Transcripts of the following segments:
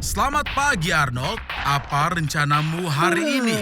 Selamat pagi Arnold. Apa rencanamu hari ini?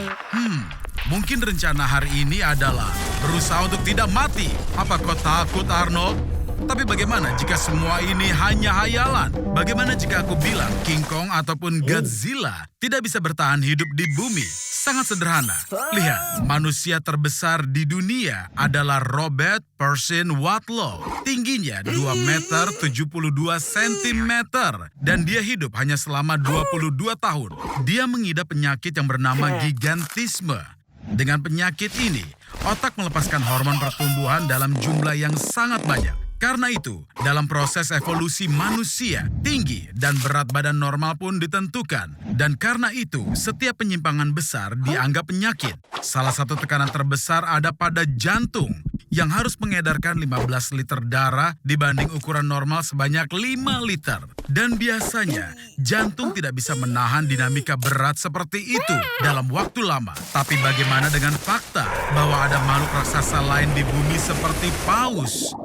Mungkin rencana hari ini adalah berusaha untuk tidak mati. Apa kau takut Arnold? Tapi bagaimana jika semua ini hanya hayalan? Bagaimana jika aku bilang King Kong ataupun Godzilla tidak bisa bertahan hidup di bumi? Sangat sederhana. Lihat, manusia terbesar di dunia adalah Robert Percy Wadlow. Tingginya 2 meter 72 sentimeter. Dan dia hidup hanya selama 22 tahun. Dia mengidap penyakit yang bernama gigantisme. Dengan penyakit ini, otak melepaskan hormon pertumbuhan dalam jumlah yang sangat banyak. Karena itu, dalam proses evolusi manusia, tinggi dan berat badan normal pun ditentukan. Dan karena itu, setiap penyimpangan besar dianggap penyakit. Salah satu tekanan terbesar ada pada jantung, yang harus mengedarkan 15 liter darah dibanding ukuran normal sebanyak 5 liter. Dan biasanya, jantung tidak bisa menahan dinamika berat seperti itu dalam waktu lama. Tapi bagaimana dengan fakta bahwa ada makhluk raksasa lain di bumi seperti paus?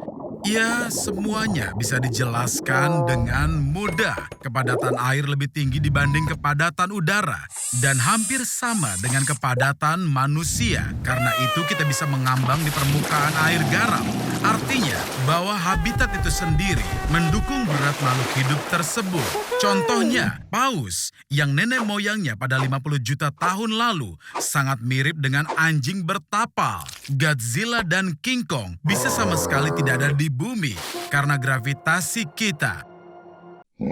Ya, semuanya bisa dijelaskan dengan mudah. Kepadatan air lebih tinggi dibanding kepadatan udara. Dan hampir sama dengan kepadatan manusia. Karena itu kita bisa mengambang di permukaan air garam. Artinya bahwa habitat itu sendiri mendukung berat makhluk hidup tersebut. Contohnya, paus yang nenek moyangnya pada 50 juta tahun lalu sangat mirip dengan anjing bertapal. Godzilla dan King Kong bisa sama sekali tidak ada di bumi karena gravitasi kita.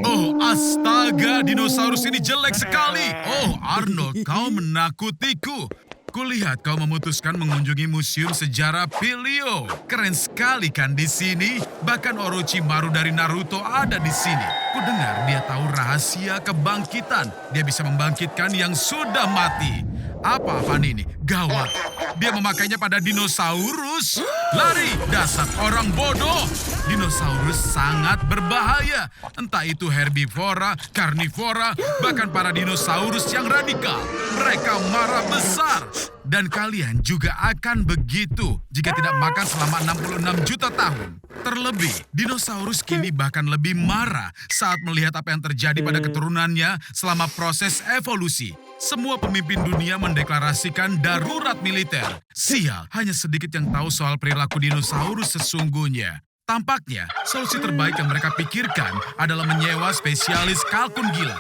Oh, astaga, dinosaurus ini jelek sekali. Oh, Arnold, kau menakutiku. Kulihat kau memutuskan mengunjungi museum sejarah Pilio. Keren sekali kan di sini? Bahkan Orochimaru dari Naruto ada di sini. Kudengar dia tahu rahasia kebangkitan. Dia bisa membangkitkan yang sudah mati. Apa-apaan ini? Gawat. Dia memakainya pada dinosaurus. Lari, dasar orang bodoh. Dinosaurus sangat berbahaya. Entah itu herbivora, karnivora, bahkan para dinosaurus yang radikal. Mereka marah besar. Dan kalian juga akan begitu jika tidak makan selama 66 juta tahun. Terlebih, dinosaurus kini bahkan lebih marah saat melihat apa yang terjadi pada keturunannya selama proses evolusi. Semua pemimpin dunia mendeklarasikan darurat militer. Sial, hanya sedikit yang tahu soal perilaku dinosaurus sesungguhnya. Tampaknya, solusi terbaik yang mereka pikirkan adalah menyewa spesialis kalkun gila.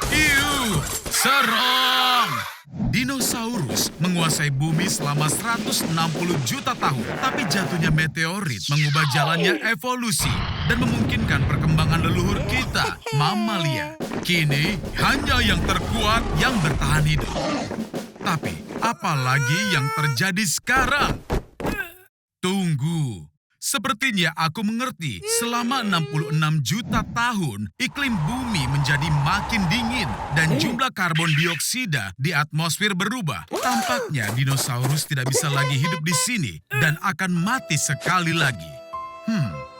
Serang! Dinosaurus menguasai bumi selama 160 juta tahun. Tapi jatuhnya meteorit mengubah jalannya evolusi dan memungkinkan perkembangan leluhur kita, mamalia. Kini hanya yang terkuat yang bertahan hidup. Tapi apalagi yang terjadi sekarang? Tunggu. Sepertinya aku mengerti, selama 66 juta tahun, iklim bumi menjadi makin dingin dan jumlah karbon dioksida di atmosfer berubah. Tampaknya dinosaurus tidak bisa lagi hidup di sini dan akan mati sekali lagi.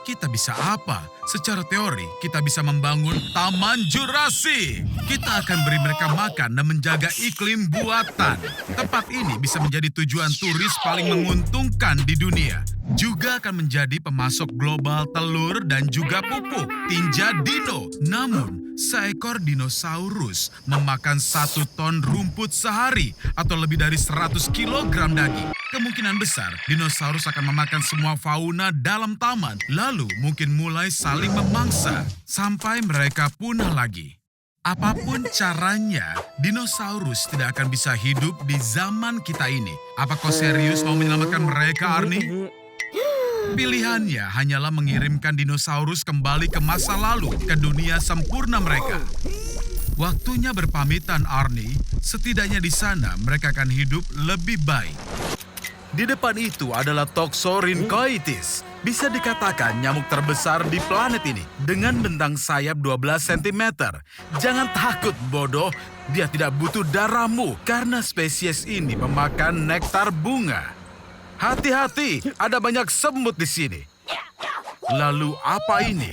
Kita bisa apa? Secara teori, kita bisa membangun Taman Jurassic. Kita akan beri mereka makan dan menjaga iklim buatan. Tempat ini bisa menjadi tujuan turis paling menguntungkan di dunia. Juga akan menjadi pemasok global telur dan juga pupuk. Tinja dino. Namun, seekor dinosaurus memakan 1 ton rumput sehari atau lebih dari 100 kilogram daging. Kemungkinan besar, dinosaurus akan memakan semua fauna dalam taman. Lalu mungkin mulai saling memangsa sampai mereka punah lagi. Apapun caranya, dinosaurus tidak akan bisa hidup di zaman kita ini. Apa kau serius mau menyelamatkan mereka, Arnie? Pilihannya hanyalah mengirimkan dinosaurus kembali ke masa lalu, ke dunia sempurna mereka. Waktunya berpamitan, Arnie. Setidaknya di sana mereka akan hidup lebih baik. Di depan itu adalah Toxorynchoides. Bisa dikatakan nyamuk terbesar di planet ini dengan bentang sayap 12 cm. Jangan takut, bodoh. Dia tidak butuh darahmu karena spesies ini memakan nektar bunga. Hati-hati, ada banyak semut di sini. Lalu apa ini?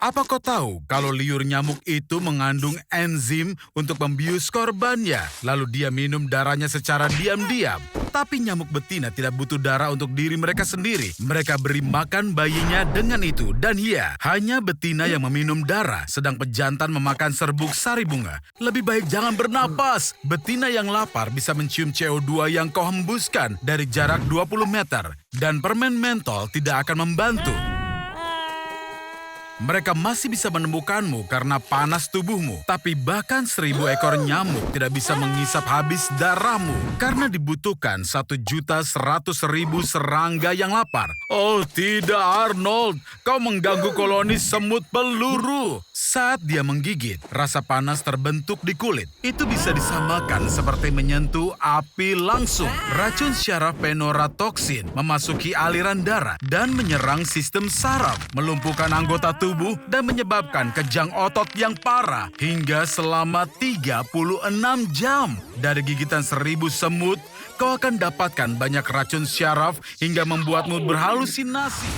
Apa kau tahu kalau liur nyamuk itu mengandung enzim untuk membius korbannya, lalu dia minum darahnya secara diam-diam? Tetapi nyamuk betina tidak butuh darah untuk diri mereka sendiri. Mereka beri makan bayinya dengan itu. Dan iya, hanya betina yang meminum darah, sedang pejantan memakan serbuk sari bunga. Lebih baik jangan bernapas. Betina yang lapar bisa mencium CO2 yang kau hembuskan dari jarak 20 meter. Dan permen mentol tidak akan membantu. Mereka masih bisa menemukanmu karena panas tubuhmu. Tapi bahkan 1000 ekor nyamuk tidak bisa menghisap habis darahmu. Karena dibutuhkan 1.100.000 serangga yang lapar. Oh tidak Arnold, kau mengganggu koloni semut peluru. Saat dia menggigit, rasa panas terbentuk di kulit. Itu bisa disamakan seperti menyentuh api langsung. Racun syaraf penoratoksin memasuki aliran darah dan menyerang sistem saraf, melumpuhkan anggota tubuh dan menyebabkan kejang otot yang parah hingga selama 36 jam. Dari gigitan 1000 semut, kau akan dapatkan banyak racun syaraf hingga membuatmu berhalusinasi.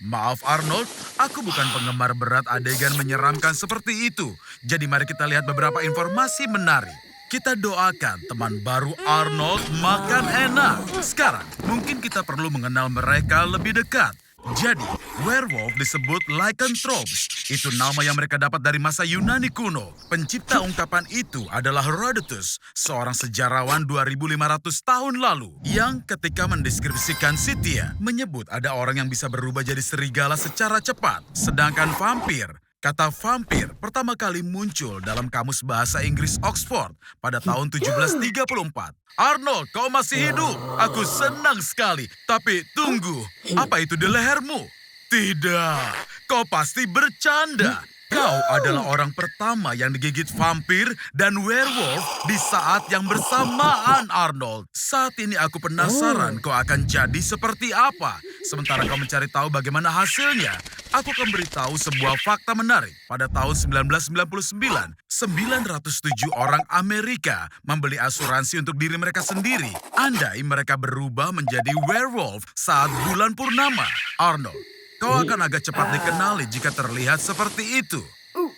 Maaf Arnold, aku bukan penggemar berat adegan menyeramkan seperti itu. Jadi mari kita lihat beberapa informasi menarik. Kita doakan teman baru Arnold makan enak. Sekarang, mungkin kita perlu mengenal mereka lebih dekat. Jadi, werewolf disebut lycanthropes. Itu nama yang mereka dapat dari masa Yunani kuno. Pencipta ungkapan itu adalah Herodotus, seorang sejarawan 2500 tahun lalu, yang ketika mendeskripsikan Scythia, menyebut ada orang yang bisa berubah jadi serigala secara cepat. Sedangkan vampir, kata vampir pertama kali muncul dalam Kamus Bahasa Inggris Oxford pada tahun 1734. Arnold, kau masih hidup. Aku senang sekali. Tapi tunggu, apa itu di lehermu? Tidak, kau pasti bercanda. Kau adalah orang pertama yang digigit vampir dan werewolf di saat yang bersamaan, Arnold. Saat ini aku penasaran kau akan jadi seperti apa. Sementara kau mencari tahu bagaimana hasilnya, aku akan beritahu sebuah fakta menarik. Pada tahun 1999, 907 orang Amerika membeli asuransi untuk diri mereka sendiri. Andai mereka berubah menjadi werewolf saat bulan purnama. Arnold, kau akan agak cepat dikenali jika terlihat seperti itu.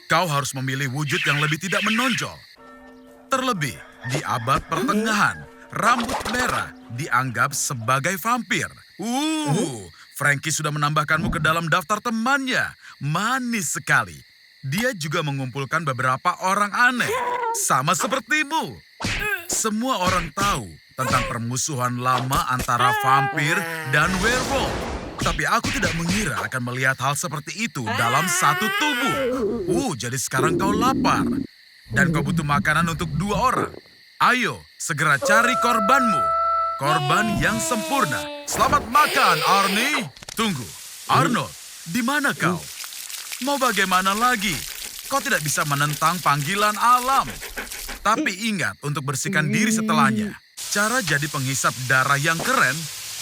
Kau harus memilih wujud yang lebih tidak menonjol. Terlebih, di abad pertengahan, rambut merah dianggap sebagai vampir. Frankie sudah menambahkanmu ke dalam daftar temannya. Manis sekali. Dia juga mengumpulkan beberapa orang aneh, sama sepertimu. Semua orang tahu tentang permusuhan lama antara vampir dan werewolf. Tapi aku tidak mengira akan melihat hal seperti itu dalam satu tubuh. Jadi sekarang kau lapar. Dan kau butuh makanan untuk 2 orang. Ayo, segera cari korbanmu. Korban yang sempurna. Selamat makan, Arnie. Tunggu, Arnold, di mana kau? Mau bagaimana lagi? Kau tidak bisa menentang panggilan alam. Tapi ingat untuk bersihkan diri setelahnya. Cara jadi penghisap darah yang keren,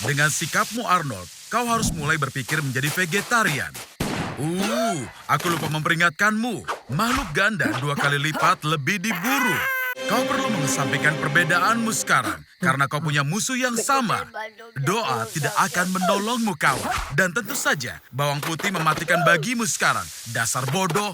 dengan sikapmu Arnold, kau harus mulai berpikir menjadi vegetarian. Aku lupa memperingatkanmu. Makhluk ganda 2 kali lipat lebih diburu. Kau perlu mengesampingkan perbedaanmu sekarang, karena kau punya musuh yang sama. Doa tidak akan menolongmu kawan. Dan tentu saja, bawang putih mematikan bagimu sekarang. Dasar bodoh.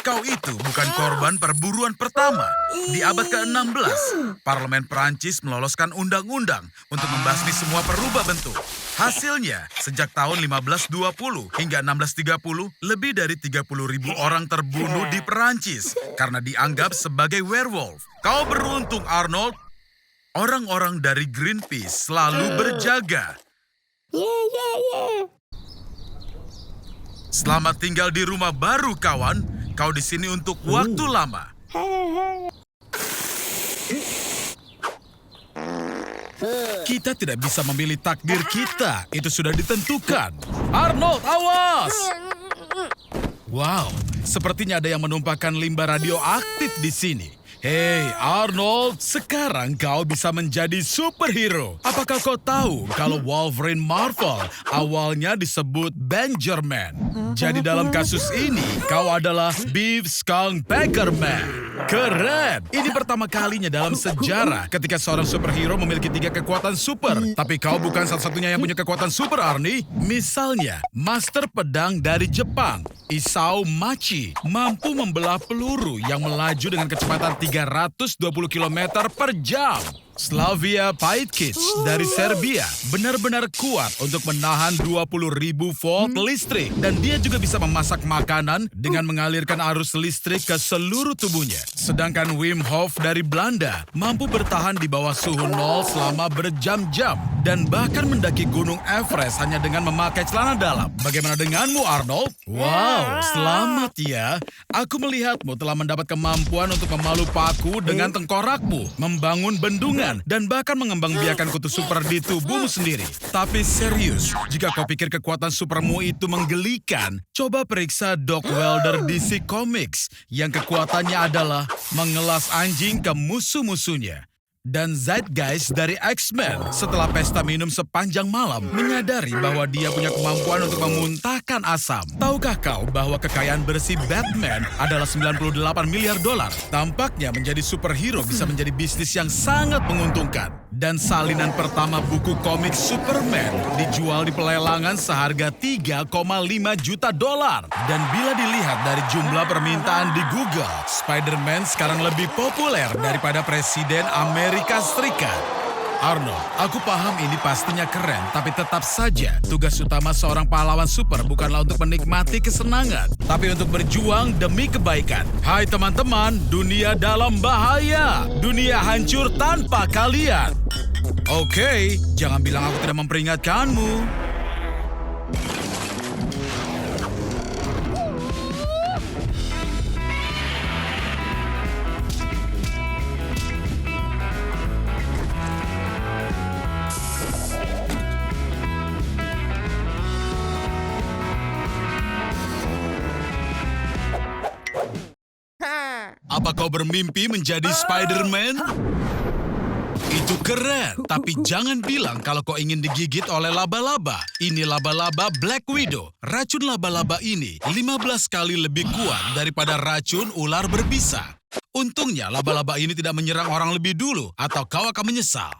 Kau itu bukan korban perburuan pertama. Di abad ke-16, Parlemen Perancis meloloskan undang-undang untuk membasmi semua perubah bentuk. Hasilnya, sejak tahun 1520 hingga 1630, lebih dari 30.000 orang terbunuh di Perancis karena dianggap sebagai werewolf. Kau beruntung, Arnold. Orang-orang dari Greenpeace selalu berjaga. Selamat tinggal di rumah baru, kawan. Kau di sini untuk waktu lama. Kita tidak bisa memilih takdir kita. Itu sudah ditentukan. Arnold, awas! Wow, sepertinya ada yang menumpahkan limbah radioaktif di sini. Hei Arnold, sekarang kau bisa menjadi superhero. Apakah kau tahu kalau Wolverine Marvel awalnya disebut Benjerman? Jadi dalam kasus ini, kau adalah Beef Skunk Packerman. Keren! Ini pertama kalinya dalam sejarah ketika seorang superhero memiliki 3 kekuatan super. Tapi kau bukan satu-satunya yang punya kekuatan super, Arnie. Misalnya, Master Pedang dari Jepang, Isao Machi, mampu membelah peluru yang melaju dengan kecepatan 3 320 km per jam. Slavia Pajkic dari Serbia benar-benar kuat untuk menahan 20.000 volt listrik. Dan dia juga bisa memasak makanan dengan mengalirkan arus listrik ke seluruh tubuhnya. Sedangkan Wim Hof dari Belanda mampu bertahan di bawah suhu nol selama berjam-jam. Dan bahkan mendaki gunung Everest hanya dengan memakai celana dalam. Bagaimana denganmu, Arnold? Wow, selamat ya. Aku melihatmu telah mendapat kemampuan untuk memalu paku dengan tengkorakmu, membangun bendungan, dan bahkan mengembangbiakan kutu super di tubuhmu sendiri. Tapi serius, jika kau pikir kekuatan supermu itu menggelikan, coba periksa Doc Welder DC Comics yang kekuatannya adalah mengelas anjing ke musuh-musuhnya. Dan Zeitgeist dari X-Men setelah pesta minum sepanjang malam menyadari bahwa dia punya kemampuan untuk memuntahkan asam. Tahukah kau bahwa kekayaan bersih Batman adalah 98 miliar dolar? Tampaknya menjadi superhero bisa menjadi bisnis yang sangat menguntungkan. Dan salinan pertama buku komik Superman dijual di pelelangan seharga 3,5 juta dolar. Dan bila dilihat dari jumlah permintaan di Google, Spider-Man sekarang lebih populer daripada Presiden Amerika Serikat. Arnold, aku paham ini pastinya keren, tapi tetap saja tugas utama seorang pahlawan super bukanlah untuk menikmati kesenangan, tapi untuk berjuang demi kebaikan. Hai teman-teman, dunia dalam bahaya. Dunia hancur tanpa kalian. Oke, jangan bilang aku tidak memperingatkanmu. Apa kau bermimpi menjadi Spider-Man? Itu keren, tapi jangan bilang kalau kau ingin digigit oleh laba-laba. Ini laba-laba Black Widow. Racun laba-laba ini 15 kali lebih kuat daripada racun ular berbisa. Untungnya laba-laba ini tidak menyerang orang lebih dulu, atau kau akan menyesal.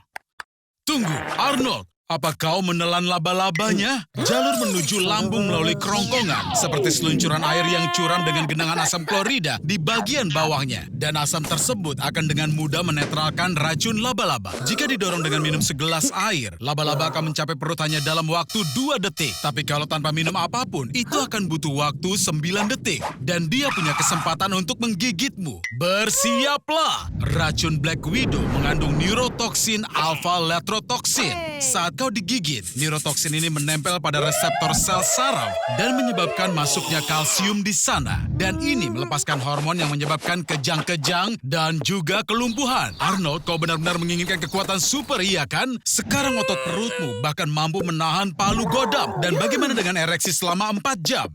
Tunggu, Arnold. Apa kau menelan laba-labanya? Jalur menuju lambung melalui kerongkongan, seperti seluncuran air yang curam dengan genangan asam klorida di bagian bawahnya. Dan asam tersebut akan dengan mudah menetralkan racun laba-laba. Jika didorong dengan minum segelas air, laba-laba akan mencapai perut hanya dalam waktu 2 detik. Tapi kalau tanpa minum apapun, itu akan butuh waktu 9 detik. Dan dia punya kesempatan untuk menggigitmu. Bersiaplah! Racun Black Widow mengandung neurotoksin alpha-letrotoxin. Saat kau digigit, neurotoksin ini menempel pada reseptor sel saraf dan menyebabkan masuknya kalsium di sana. Dan ini melepaskan hormon yang menyebabkan kejang-kejang dan juga kelumpuhan. Arnold, kau benar-benar menginginkan kekuatan super, iya kan? Sekarang otot perutmu bahkan mampu menahan palu godam. Dan bagaimana dengan ereksi selama 4 jam?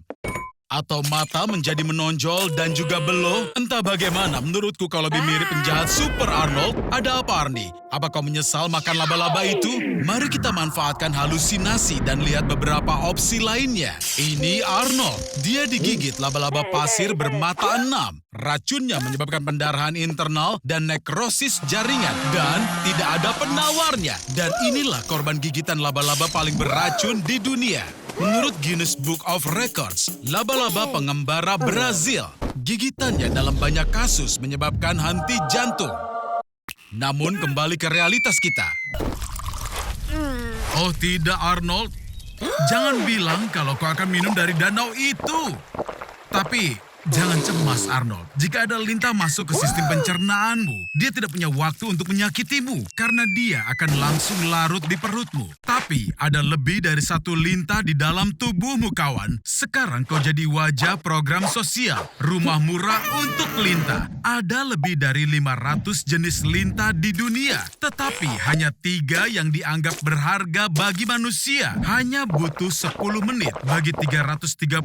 Atau mata menjadi menonjol dan juga beloh? Entah bagaimana, menurutku kau lebih mirip penjahat super, Arnold. Ada apa, Arnie? Apa kau menyesal makan laba-laba itu? Mari kita manfaatkan halusinasi dan lihat beberapa opsi lainnya. Ini Arnold. Dia digigit laba-laba pasir bermata 6. Racunnya menyebabkan pendarahan internal dan nekrosis jaringan. Dan tidak ada penawarnya. Dan inilah korban gigitan laba-laba paling beracun di dunia. Menurut Guinness Book of Records, laba-laba pengembara Brazil, gigitannya dalam banyak kasus menyebabkan henti jantung. Namun kembali ke realitas kita. Oh tidak, Arnold. Jangan bilang kalau kau akan minum dari danau itu. Tapi jangan cemas, Arnold. Jika ada lintah masuk ke sistem pencernaanmu, dia tidak punya waktu untuk menyakitimu karena dia akan langsung larut di perutmu. Tapi ada lebih dari satu lintah di dalam tubuhmu, kawan. Sekarang kau jadi wajah program sosial, rumah murah untuk lintah. Ada lebih dari 500 jenis lintah di dunia, tetapi hanya 3 yang dianggap berharga bagi manusia. Hanya butuh 10 menit bagi 335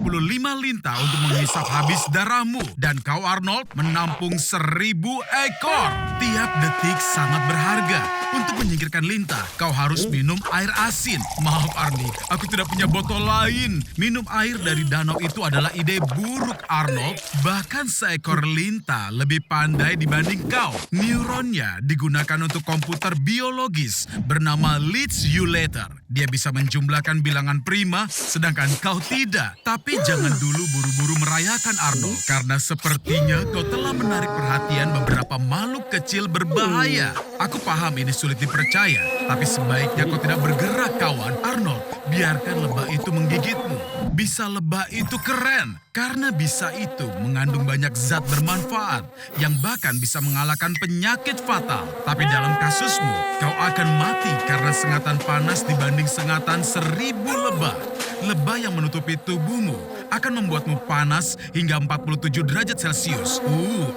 lintah untuk menghisap habis darahmu. Dan kau, Arnold, menampung 1000 ekor. Tiap detik sangat berharga. Untuk menyingkirkan lintah, kau harus minum air asin. Maaf, Arnie, aku tidak punya botol lain. Minum air dari danau itu adalah ide buruk, Arnold. Bahkan seekor lintah lebih pandai dibanding kau. Neuronnya digunakan untuk komputer biologis bernama Leads You Later. Dia bisa menjumlahkan bilangan prima, sedangkan kau tidak. Tapi jangan dulu buru-buru merayakan, Arnold. Arnold, karena sepertinya kau telah menarik perhatian beberapa makhluk kecil berbahaya. Aku paham ini sulit dipercaya, tapi sebaiknya kau tidak bergerak, kawan. Arnold, biarkan lebah itu menggigitmu. Bisa lebah itu keren, karena bisa itu mengandung banyak zat bermanfaat yang bahkan bisa mengalahkan penyakit fatal. Tapi dalam kasusmu, kau akan mati karena sengatan panas dibanding sengatan 1000 lebah. Lebah yang menutupi tubuhmu akan membuatmu panas hingga 47 derajat Celcius.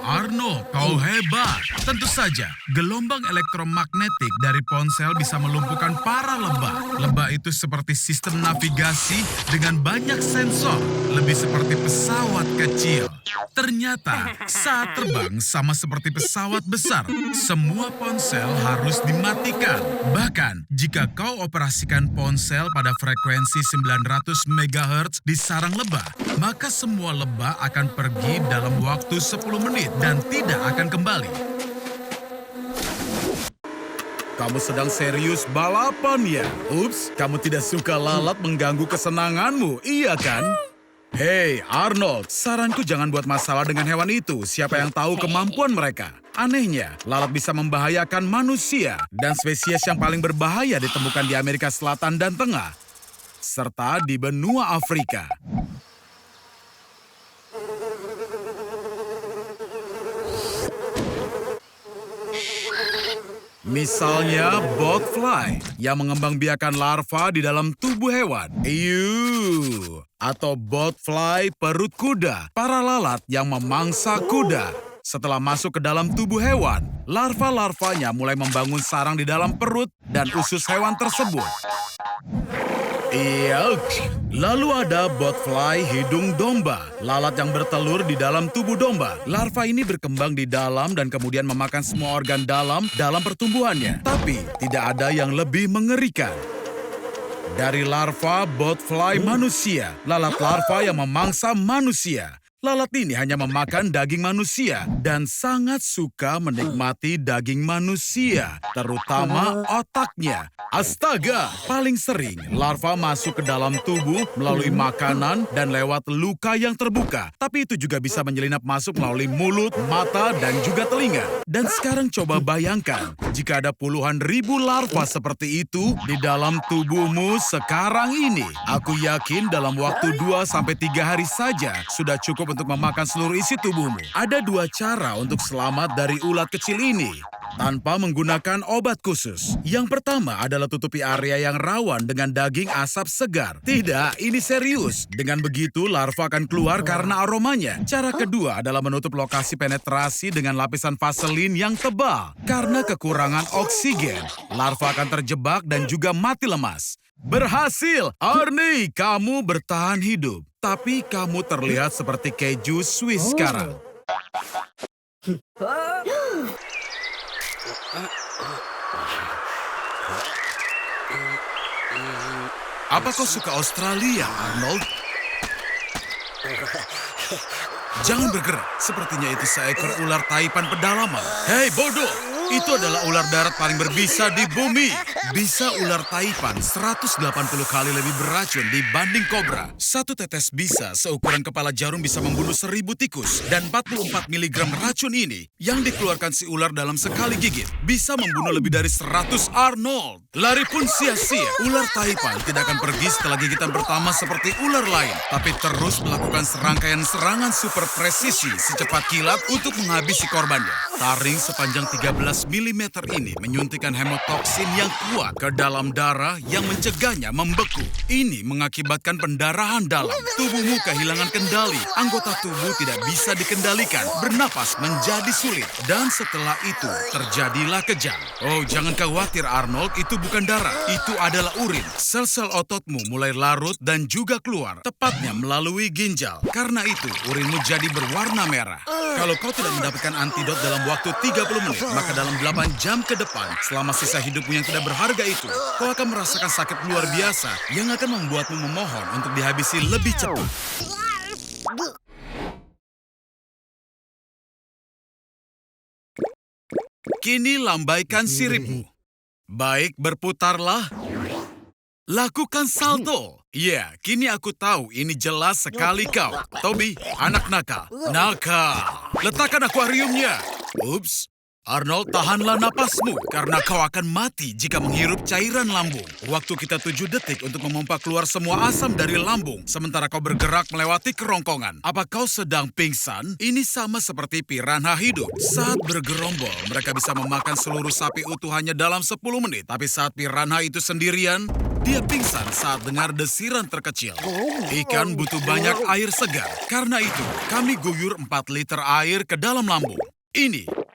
Arnold, kau hebat. Tentu saja, gelombang elektromagnetik dari ponsel bisa melumpuhkan para lebah. Lebah itu seperti sistem navigasi dengan banyak sensor, lebih seperti pesawat kecil. Ternyata, saat terbang sama seperti pesawat besar, semua ponsel harus dimatikan. Bahkan, jika kau operasikan ponsel pada frekuensi 900 MHz di sarang lebah, maka semua lebah akan pergi dalam waktu 10 menit dan tidak akan kembali. Kamu sedang serius balapan ya? Ups, kamu tidak suka lalat mengganggu kesenanganmu, iya kan? Hei Arnold, saranku jangan buat masalah dengan hewan itu. Siapa yang tahu kemampuan mereka? Anehnya, lalat bisa membahayakan manusia. Dan spesies yang paling berbahaya ditemukan di Amerika Selatan dan Tengah, serta di benua Afrika. Misalnya botfly yang mengembangbiakan larva di dalam tubuh hewan. Atau botfly perut kuda, para lalat yang memangsa kuda. Setelah masuk ke dalam tubuh hewan, larva-larvanya mulai membangun sarang di dalam perut dan usus hewan tersebut. Lalu ada botfly hidung domba, lalat yang bertelur di dalam tubuh domba. Larva ini berkembang di dalam dan kemudian memakan semua organ dalam pertumbuhannya. Tapi tidak ada yang lebih mengerikan. Dari larva botfly manusia, lalat larva yang memangsa manusia. Lalat ini hanya memakan daging manusia dan sangat suka menikmati daging manusia, terutama otaknya. Astaga, paling sering larva masuk ke dalam tubuh melalui makanan dan lewat luka yang terbuka. Tapi itu juga bisa menyelinap masuk melalui mulut, mata, dan juga telinga. Dan sekarang coba bayangkan, jika ada puluhan ribu larva seperti itu di dalam tubuhmu sekarang ini. Aku yakin dalam waktu 2-3 hari saja sudah cukup untuk memakan seluruh isi tubuhmu. Ada 2 cara untuk selamat dari ulat kecil ini tanpa menggunakan obat khusus. Yang pertama adalah tutupi area yang rawan dengan daging asap segar. Tidak, ini serius. Dengan begitu, larva akan keluar karena aromanya. Cara kedua adalah menutup lokasi penetrasi dengan lapisan vaselin yang tebal. Karena kekurangan oksigen, larva akan terjebak dan juga mati lemas. Berhasil, Arnie, kamu bertahan hidup. Tapi kamu terlihat seperti keju Swiss sekarang. Apa kau suka Australia, Arnold? Jangan bergerak, sepertinya itu seekor ular taipan pedalaman. Hei bodoh, itu adalah ular darat paling berbisa di bumi. Bisa ular taipan 180 kali lebih beracun dibanding kobra. Satu tetes bisa seukuran kepala jarum bisa membunuh 1000 tikus. Dan 44 mg racun ini yang dikeluarkan si ular dalam sekali gigit bisa membunuh lebih dari 100 Arnold. Lari pun sia-sia. Ular taipan tidak akan pergi setelah gigitan pertama seperti ular lain, tapi terus melakukan serangkaian serangan super presisi secepat kilat untuk menghabisi korbannya. Taring sepanjang 13 mm ini menyuntikkan hemotoksin yang kuat ke dalam darah yang mencegahnya membeku. Ini mengakibatkan pendarahan dalam. Tubuhmu kehilangan kendali. Anggota tubuh tidak bisa dikendalikan. Bernapas menjadi sulit. Dan setelah itu terjadilah kejang. Oh, jangan khawatir Arnold, itu bukan darah. Itu adalah urin. Sel-sel ototmu mulai larut dan juga keluar. Tepatnya melalui ginjal. Karena itu urinmu jadi berwarna merah. Kalau kau tidak mendapatkan antidot dalam waktu 30 menit, maka dalam 8 jam ke depan, selama sisa hidupmu yang tidak berharga itu, kau akan merasakan sakit luar biasa yang akan membuatmu memohon untuk dihabisi lebih cepat. Kini lambaikan siripmu. Baik, berputarlah. Lakukan salto. Ya, kini aku tahu ini jelas sekali kau. Toby, anak nakal. Nakal. Letakkan akuariumnya. Ups. Arnold, tahanlah napasmu karena kau akan mati jika menghirup cairan lambung. Waktu kita 7 detik untuk memompa keluar semua asam dari lambung, sementara kau bergerak melewati kerongkongan. Apa kau sedang pingsan? Ini sama seperti piranha hidup. Saat bergerombol, mereka bisa memakan seluruh sapi utuh hanya dalam 10 menit. Tapi saat piranha itu sendirian, dia pingsan saat dengar desiran terkecil. Ikan butuh banyak air segar. Karena itu, kami guyur 4 liter air ke dalam lambung. Ini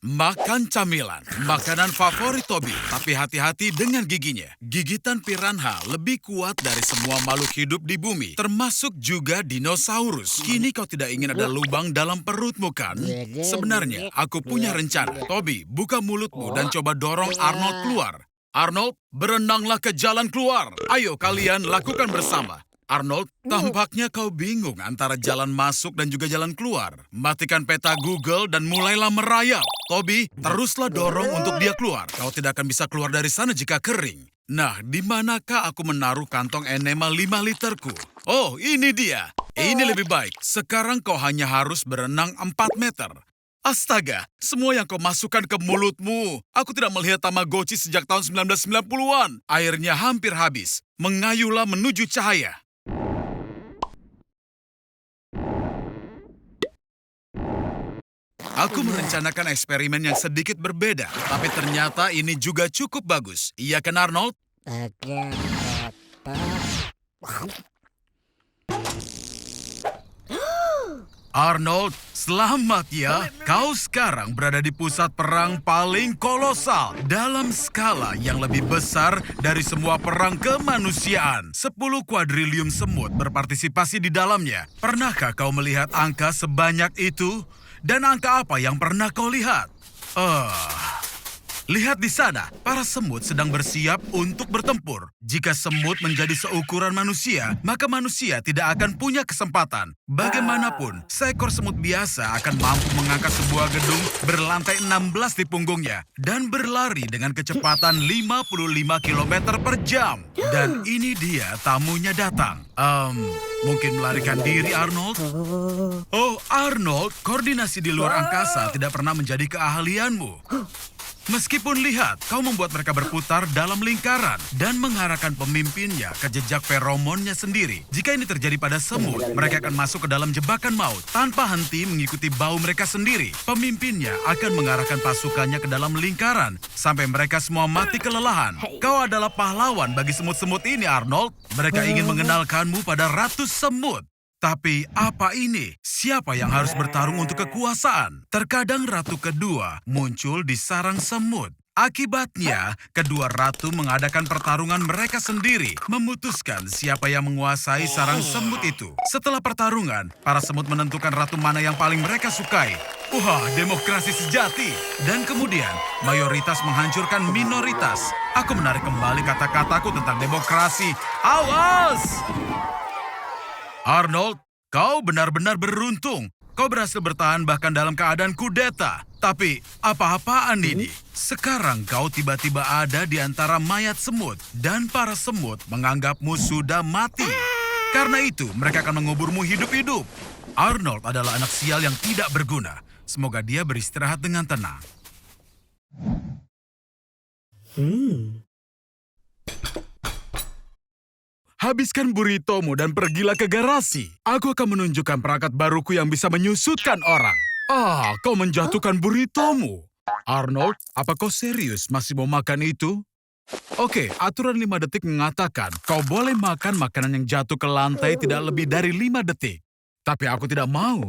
makan camilan, makanan favorit Toby, tapi hati-hati dengan giginya. Gigitan piranha lebih kuat dari semua makhluk hidup di bumi, termasuk juga dinosaurus. Kini kau tidak ingin ada lubang dalam perutmu, kan? Sebenarnya, aku punya rencana. Toby, buka mulutmu dan coba dorong Arnold keluar. Arnold, berenanglah ke jalan keluar. Ayo kalian lakukan bersama. Arnold, tampaknya kau bingung antara jalan masuk dan juga jalan keluar. Matikan peta Google dan mulailah merayap. Toby, teruslah dorong untuk dia keluar. Kau tidak akan bisa keluar dari sana jika kering. Nah, di manakah aku menaruh kantong enema 5 literku? Oh, ini dia. Ini lebih baik. Sekarang kau hanya harus berenang 4 meter. Astaga, semua yang kau masukkan ke mulutmu. Aku tidak melihat Tamagotchi sejak tahun 1990-an. Airnya hampir habis. Mengayulah menuju cahaya. Aku merencanakan eksperimen yang sedikit berbeda, tapi ternyata ini juga cukup bagus. Iya kan, Arnold? Arnold, selamat ya. Kau sekarang berada di pusat perang paling kolosal dalam skala yang lebih besar dari semua perang kemanusiaan. 10 kuadrilium semut berpartisipasi di dalamnya. Pernahkah kau melihat angka sebanyak itu? Dan angka apa yang pernah kau lihat? Lihat di sana, para semut sedang bersiap untuk bertempur. Jika semut menjadi seukuran manusia, maka manusia tidak akan punya kesempatan. Bagaimanapun, seekor semut biasa akan mampu mengangkat sebuah gedung berlantai 16 di punggungnya dan berlari dengan kecepatan 55 km per jam. Dan ini dia tamunya datang. Mungkin melarikan diri, Arnold? Oh, Arnold, koordinasi di luar angkasa tidak pernah menjadi keahlianmu. Meskipun lihat, kau membuat mereka berputar dalam lingkaran dan mengarahkan pemimpinnya ke jejak feromonnya sendiri. Jika ini terjadi pada semut, mereka akan masuk ke dalam jebakan maut tanpa henti mengikuti bau mereka sendiri. Pemimpinnya akan mengarahkan pasukannya ke dalam lingkaran sampai mereka semua mati kelelahan. Kau adalah pahlawan bagi semut-semut ini, Arnold. Mereka ingin mengenalkanmu pada Ratu Semut. Tapi apa ini? Siapa yang harus bertarung untuk kekuasaan? Terkadang ratu kedua muncul di sarang semut. Akibatnya, kedua ratu mengadakan pertarungan mereka sendiri, memutuskan siapa yang menguasai sarang semut itu. Setelah pertarungan, para semut menentukan ratu mana yang paling mereka sukai. Wah, demokrasi sejati. Dan kemudian, mayoritas menghancurkan minoritas. Aku menarik kembali kata-kataku tentang demokrasi. Awas! Arnold, kau benar-benar beruntung. Kau berhasil bertahan bahkan dalam keadaan kudeta. Tapi, apa-apaan ini? Sekarang kau tiba-tiba ada di antara mayat semut. Dan para semut menganggapmu sudah mati. Karena itu, mereka akan menguburmu hidup-hidup. Arnold adalah anak sial yang tidak berguna. Semoga dia beristirahat dengan tenang. Habiskan burritomu dan pergilah ke garasi. Aku akan menunjukkan perangkat baruku yang bisa menyusutkan orang. Kau menjatuhkan burritomu. Arnold, apa kau serius masih mau makan itu? Oke, aturan 5 detik mengatakan kau boleh makan makanan yang jatuh ke lantai tidak lebih dari 5 detik. Tapi aku tidak mau.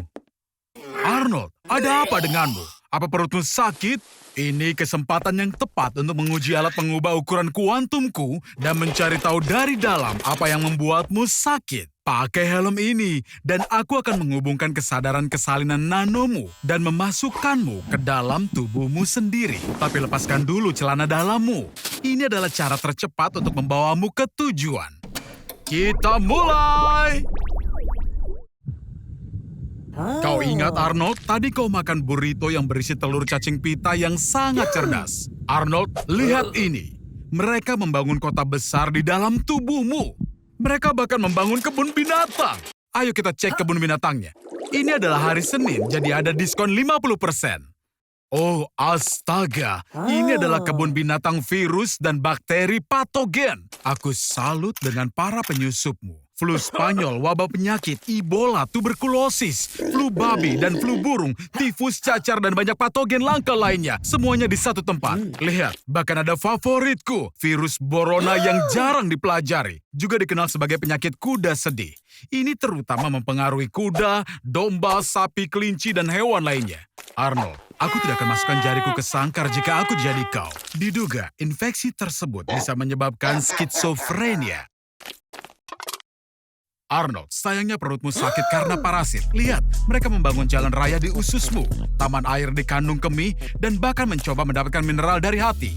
Arnold, ada apa denganmu? Apa perutmu sakit? Ini kesempatan yang tepat untuk menguji alat pengubah ukuran kuantumku dan mencari tahu dari dalam apa yang membuatmu sakit. Pakai helm ini, dan aku akan menghubungkan kesadaran kesalinan nanomu dan memasukkanmu ke dalam tubuhmu sendiri. Tapi lepaskan dulu celana dalammu. Ini adalah cara tercepat untuk membawamu ke tujuan. Kita mulai! Kau ingat, Arnold? Tadi kau makan burrito yang berisi telur cacing pita yang sangat cerdas. Arnold, lihat ini. Mereka membangun kota besar di dalam tubuhmu. Mereka bahkan membangun kebun binatang. Ayo kita cek kebun binatangnya. Ini adalah hari Senin, jadi ada diskon 50%. Oh, astaga. Ini adalah kebun binatang virus dan bakteri patogen. Aku salut dengan para penyusupmu. Flu Spanyol, wabah penyakit, Ebola, tuberkulosis, flu babi dan flu burung, tifus, cacar, dan banyak patogen langka lainnya. Semuanya di satu tempat. Lihat, bahkan ada favoritku, virus Borona yang jarang dipelajari. Juga dikenal sebagai penyakit kuda sedih. Ini terutama mempengaruhi kuda, domba, sapi, kelinci, dan hewan lainnya. Arnold, aku tidak akan masukkan jariku ke sangkar jika aku jadi kau. Diduga, infeksi tersebut bisa menyebabkan skizofrenia. Arnold, sayangnya perutmu sakit karena parasit. Lihat, mereka membangun jalan raya di ususmu, taman air di kandung kemih, dan bahkan mencoba mendapatkan mineral dari hati.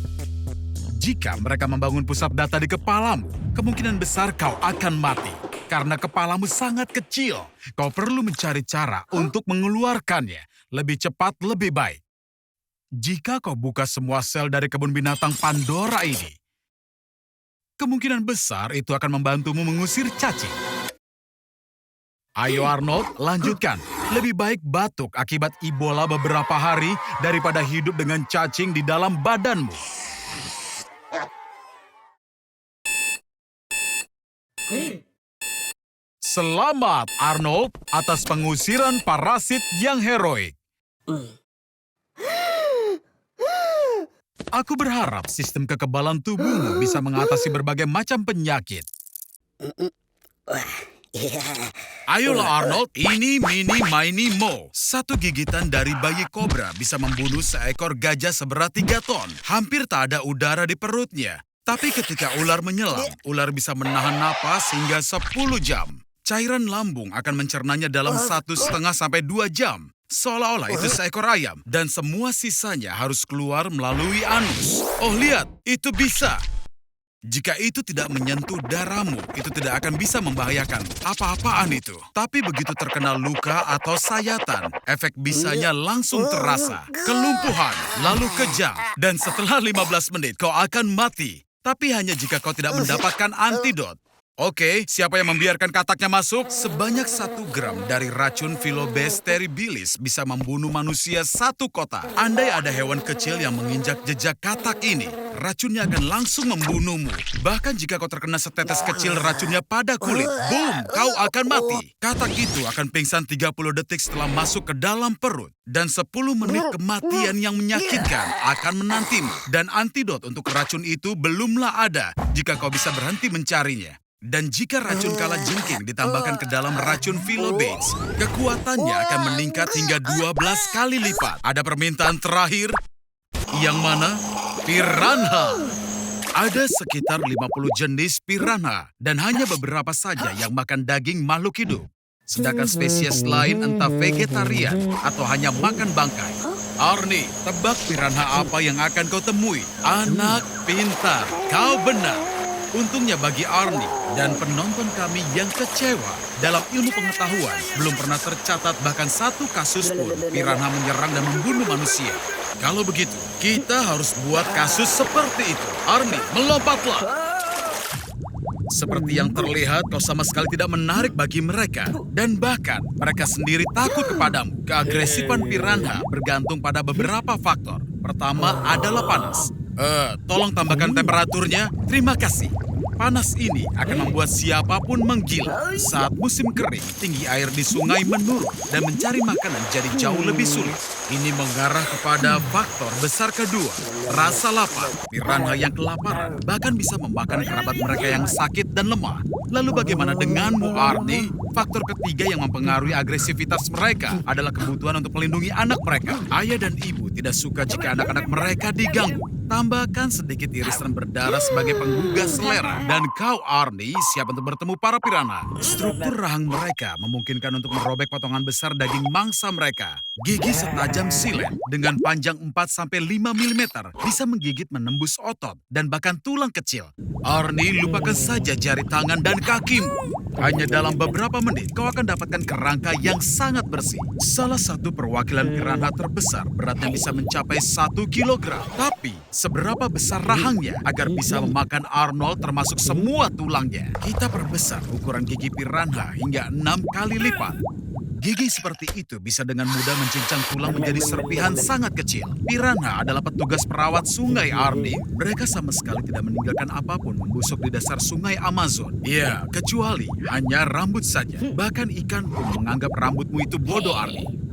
Jika mereka membangun pusat data di kepalamu, kemungkinan besar kau akan mati. Karena kepalamu sangat kecil, kau perlu mencari cara untuk mengeluarkannya. Lebih cepat, lebih baik. Jika kau buka semua sel dari kebun binatang Pandora ini, kemungkinan besar itu akan membantumu mengusir cacing. Ayo Arnold, lanjutkan. Lebih baik batuk akibat Ebola beberapa hari daripada hidup dengan cacing di dalam badanmu. Selamat Arnold atas pengusiran parasit yang heroik. Aku berharap sistem kekebalan tubuhmu bisa mengatasi berbagai macam penyakit. Ayolah Arnold, ini mini mini mo. Satu gigitan dari bayi kobra bisa membunuh seekor gajah seberat 3 ton. Hampir tak ada udara di perutnya. Tapi ketika ular menyelam, ular bisa menahan napas hingga 10 jam. Cairan lambung akan mencernanya dalam 1,5 sampai 2 jam. Seolah-olah itu seekor ayam. Dan semua sisanya harus keluar melalui anus. Oh lihat, itu bisa. Jika itu tidak menyentuh darahmu, itu tidak akan bisa membahayakan. Apa-apaan itu. Tapi begitu terkena luka atau sayatan, efek bisanya langsung terasa. Kelumpuhan, lalu kejang. Dan setelah 15 menit kau akan mati. Tapi hanya jika kau tidak mendapatkan antidot. Oke, siapa yang membiarkan kataknya masuk? Sebanyak 1 gram dari racun Phyllobates terribilis bisa membunuh manusia 1 kota. Andai ada hewan kecil yang menginjak jejak katak ini, racunnya akan langsung membunuhmu. Bahkan jika kau terkena setetes kecil racunnya pada kulit, boom, kau akan mati. Katak itu akan pingsan 30 detik setelah masuk ke dalam perut. Dan 10 menit kematian yang menyakitkan akan menantimu. Dan antidot untuk racun itu belumlah ada jika kau bisa berhenti mencarinya. Dan jika racun kalajengking ditambahkan ke dalam racun Phyllobates, kekuatannya akan meningkat hingga 12 kali lipat. Ada permintaan terakhir, yang mana? Piranha. Ada sekitar 50 jenis piranha, dan hanya beberapa saja yang makan daging makhluk hidup. Sedangkan spesies lain entah vegetarian atau hanya makan bangkai. Arnie, tebak piranha apa yang akan kau temui? Anak pintar, kau benar. Untungnya bagi Arnie dan penonton kami yang kecewa, dalam ilmu pengetahuan belum pernah tercatat bahkan 1 kasus pun piranha menyerang dan membunuh manusia. Kalau begitu, kita harus buat kasus seperti itu. Arnie, melompatlah. Seperti yang terlihat, kau sama sekali tidak menarik bagi mereka. Dan bahkan, mereka sendiri takut kepadamu. Keagresifan piranha bergantung pada beberapa faktor. Pertama adalah panas. Tolong tambahkan temperaturnya. Terima kasih. Panas ini akan membuat siapapun menggila. Saat musim kering, tinggi air di sungai menurun dan mencari makanan jadi jauh lebih sulit. Ini mengarah kepada faktor besar kedua, rasa lapar. Piranha yang kelaparan bahkan bisa memakan kerabat mereka yang sakit dan lemah. Lalu bagaimana denganmu, Arnie? Faktor ketiga yang mempengaruhi agresivitas mereka adalah kebutuhan untuk melindungi anak mereka. Ayah dan ibu tidak suka jika anak-anak mereka diganggu. Tambahkan sedikit irisan berdarah sebagai penggugah selera. Dan kau, Arnie, siap untuk bertemu para piranha. Struktur rahang mereka memungkinkan untuk merobek potongan besar daging mangsa mereka. Gigi setajam tajam silen dengan panjang 4-5 mm bisa menggigit menembus otot dan bahkan tulang kecil. Arnie, lupakan saja jari tangan dan kakimu. Hanya dalam beberapa menit kau akan dapatkan kerangka yang sangat bersih. Salah satu perwakilan piranha terbesar beratnya bisa mencapai 1 kilogram. Tapi seberapa besar rahangnya agar bisa memakan Arnold termasuk semua tulangnya? Kita perbesar ukuran gigi piranha hingga 6 kali lipat. Gigi seperti itu bisa dengan mudah mencincang tulang menjadi serpihan sangat kecil. Piranha adalah petugas perawat sungai, Arnie. Mereka sama sekali tidak meninggalkan apapun membusuk di dasar sungai Amazon. Ya, kecuali hanya rambut saja. Bahkan ikan pun menganggap rambutmu itu bodoh, Arnie.